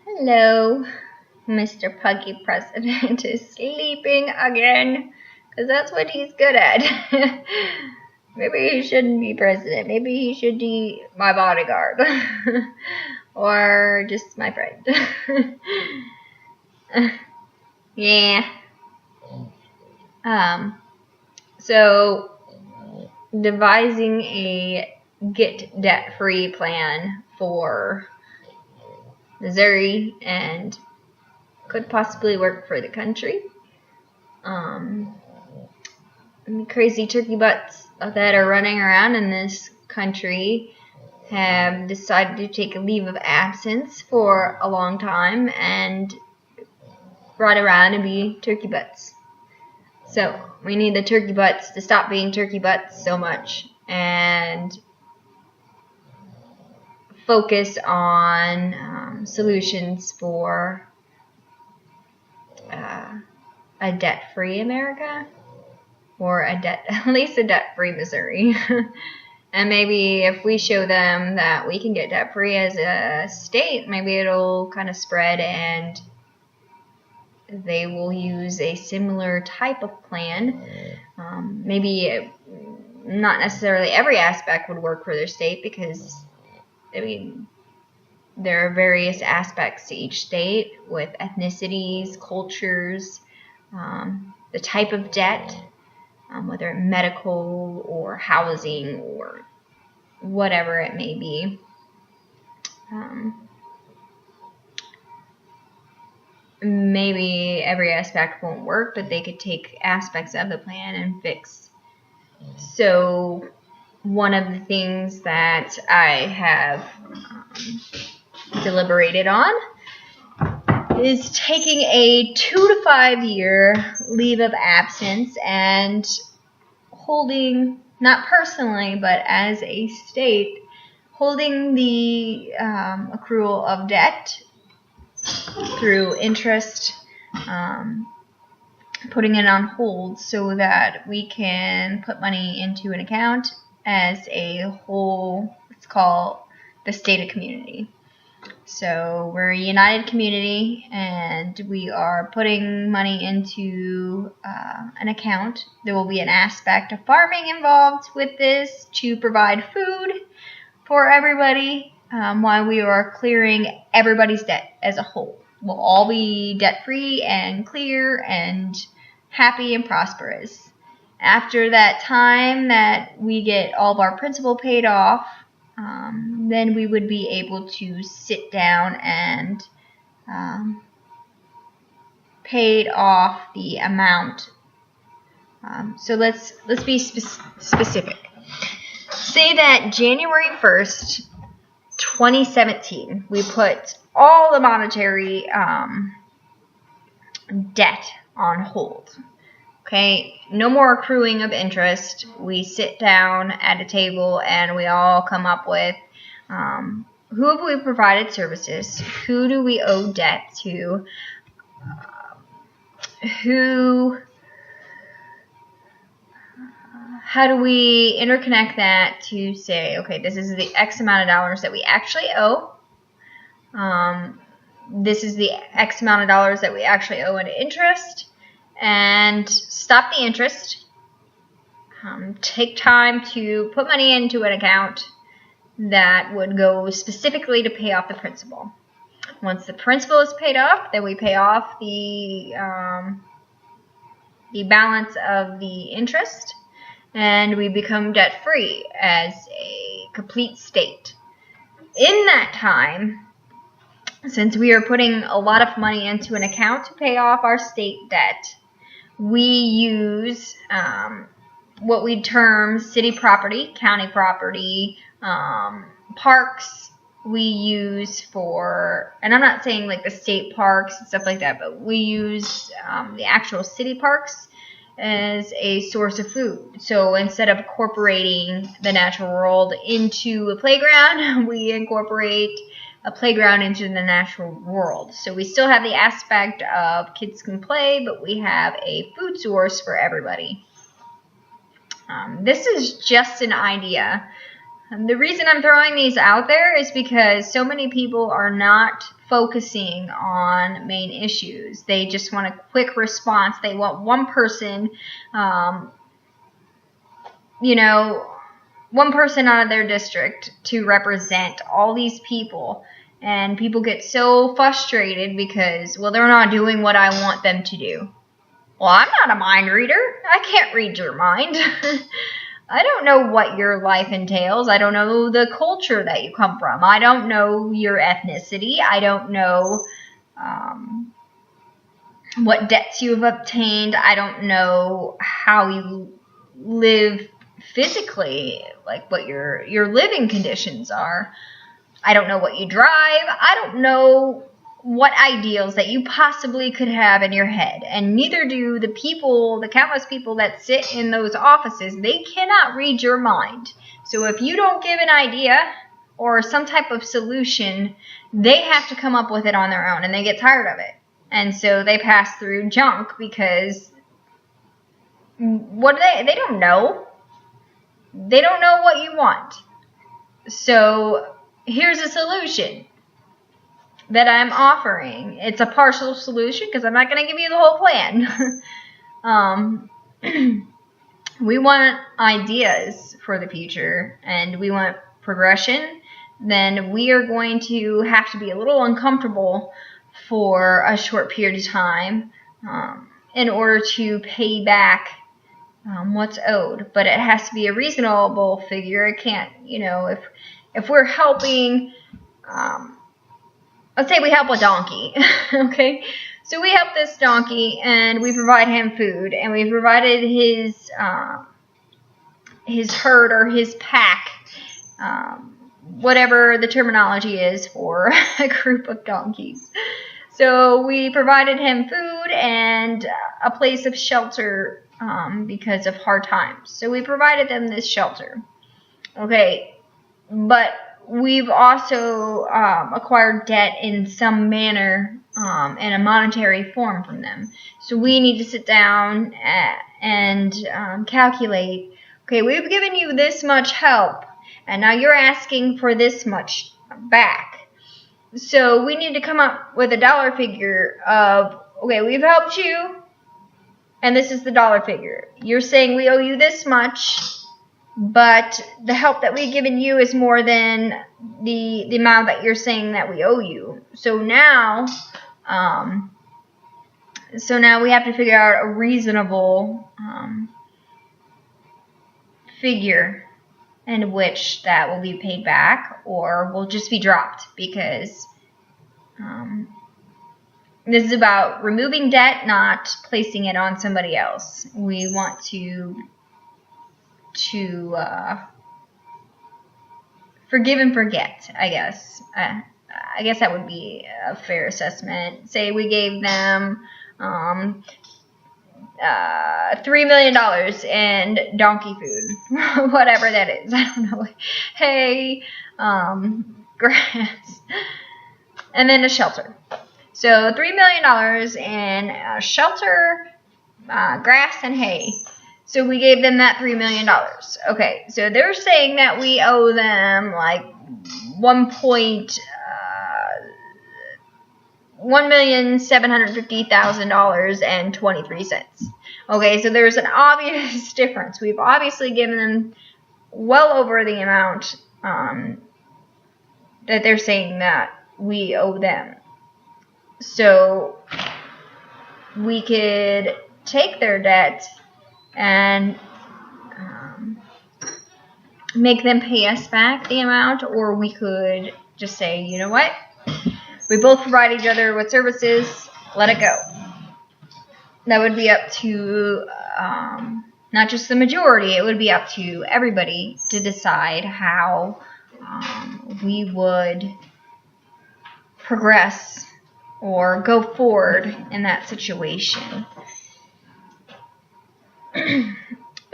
Hello, Mr. Puggy President is sleeping again, because that's what he's good at. Maybe he shouldn't be president. Maybe he should be my bodyguard. Or just my friend. Yeah. So, devising a get debt-free plan for Missouri and could possibly work for the country. Crazy turkey butts that are running around in this country have decided to take a leave of absence for a long time and run around and be turkey butts. So we need the turkey butts to stop being turkey butts so much and focus on solutions for a debt-free America, or at least a debt-free Missouri. And maybe if we show them that we can get debt-free as a state, maybe it'll kind of spread and they will use a similar type of plan. Maybe not necessarily every aspect would work for their state, because there are various aspects to each state with ethnicities, cultures, the type of debt, whether medical or housing or whatever it may be. Maybe every aspect won't work, but they could take aspects of the plan and fix. So one of the things that I have deliberated on is taking a 2 to 5 year leave of absence and holding, not personally, but as a state, holding the accrual of debt through interest, putting it on hold so that we can put money into an account as a whole. It's called the state of community. So we're a united community, and we are putting money into an account. There will be an aspect of farming involved with this to provide food for everybody, while we are clearing everybody's debt as a whole. We'll all be debt-free and clear and happy and prosperous. After that time that we get all of our principal paid off, then we would be able to sit down and paid off the amount. So let's be specific. Say that January 1st, 2017, we put all the monetary debt on hold. Okay, no more accruing of interest. We sit down at a table and we all come up with who have we provided services, who do we owe debt to, how do we interconnect that to say, okay, this is the X amount of dollars that we actually owe. This is the X amount of dollars that we actually owe in interest. And stop the interest. Take time to put money into an account that would go specifically to pay off the principal. Once the principal is paid off, then we pay off the balance of the interest, and we become debt-free as a complete state. In that time, since we are putting a lot of money into an account to pay off our state debt, we use what we term city property, county property, parks. We use for, and I'm not saying like the state parks and stuff like that, but we use the actual city parks as a source of food. So instead of incorporating the natural world into a playground, we incorporate a playground into the natural world. So we still have the aspect of kids can play, but we have a food source for everybody. This is just an idea. The reason I'm throwing these out there is because so many people are not focusing on main issues. They just want a quick response. They want one person, one person out of their district to represent all these people. And people get so frustrated because, well, they're not doing what I want them to do. Well, I'm not a mind reader. I can't read your mind. I don't know what your life entails. I don't know the culture that you come from. I don't know your ethnicity. I don't know what debts you have obtained. I don't know how you live physically, like what your living conditions are. I don't know what you drive. I don't know what ideals that you possibly could have in your head. And neither do the countless people that sit in those offices. They cannot read your mind. So if you don't give an idea or some type of solution, they have to come up with it on their own, and they get tired of it. And so they pass through junk because they don't know. They don't know what you want. So here's a solution that I'm offering. It's a partial solution because I'm not going to give you the whole plan. We want ideas for the future, and we want progression. Then we are going to have to be a little uncomfortable for a short period of time in order to pay back what's owed. But it has to be a reasonable figure. It can't, if we're helping, let's say we help a donkey, okay? So we help this donkey, and we provide him food, and we provided his herd or his pack, whatever the terminology is for a group of donkeys. So we provided him food and a place of shelter because of hard times. So we provided them this shelter. Okay, but we've also acquired debt in some manner in a monetary form from them. So we need to sit down and calculate, okay, we've given you this much help, and now you're asking for this much back. So we need to come up with a dollar figure of, okay, we've helped you, and this is the dollar figure. You're saying we owe you this much, but the help that we've given you is more than the amount that you're saying that we owe you. So now we have to figure out a reasonable figure in which that will be paid back or will just be dropped, because this is about removing debt, not placing it on somebody else. We want to forgive and forget, I guess. I guess that would be a fair assessment. Say we gave them $3 million in donkey food, whatever that is. I don't know. Hay, grass, and then a shelter. So $3 million in shelter, grass, and hay. So we gave them that $3 million. Okay, so they're saying that we owe them like $1,750,000.23. Okay, so there's an obvious difference. We've obviously given them well over the amount that they're saying that we owe them. So we could take their debt and make them pay us back the amount, or we could just say, you know what? We both provide each other with services. Let it go. That would be up to not just the majority. It would be up to everybody to decide how we would progress or go forward in that situation.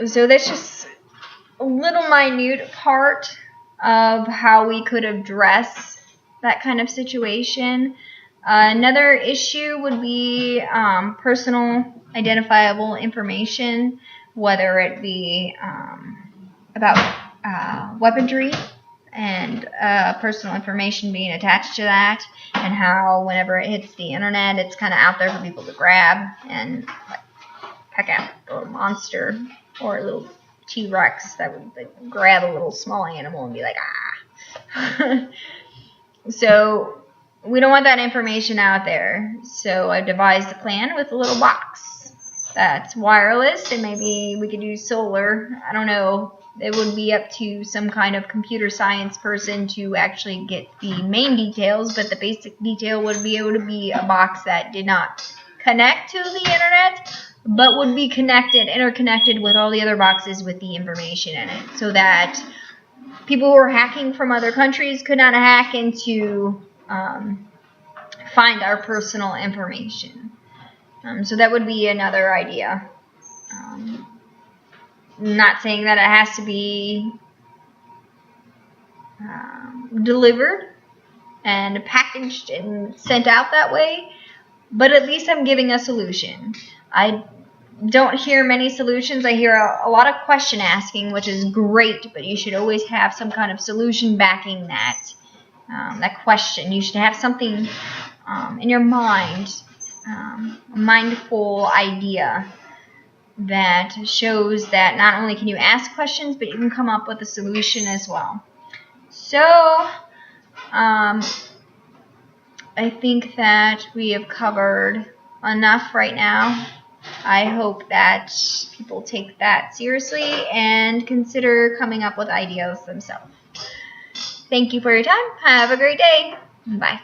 So that's just a little minute part of how we could address that kind of situation. Another issue would be personal identifiable information, whether it be about weaponry, and personal information being attached to that, and how whenever it hits the internet, it's kind of out there for people to grab and like peck out a little monster or a little T-Rex that would like, grab a little small animal and be like, ah. So we don't want that information out there. So I devised a plan with a little box that's wireless, and maybe we could use solar. I don't know. It would be up to some kind of computer science person to actually get the main details, but the basic detail would be able to be a box that did not connect to the internet, but would be interconnected with all the other boxes with the information in it, so that people who are hacking from other countries could not hack into find our personal information. So that would be another idea. Not saying that it has to be delivered and packaged and sent out that way, but at least I'm giving a solution. I don't hear many solutions. I hear a lot of question asking, which is great, but you should always have some kind of solution backing that question. You should have something in your mind, a mindful idea that shows that not only can you ask questions, but you can come up with a solution as well. So, I think that we have covered enough right now. I hope that people take that seriously and consider coming up with ideas themselves. Thank you for your time. Have a great day. Bye.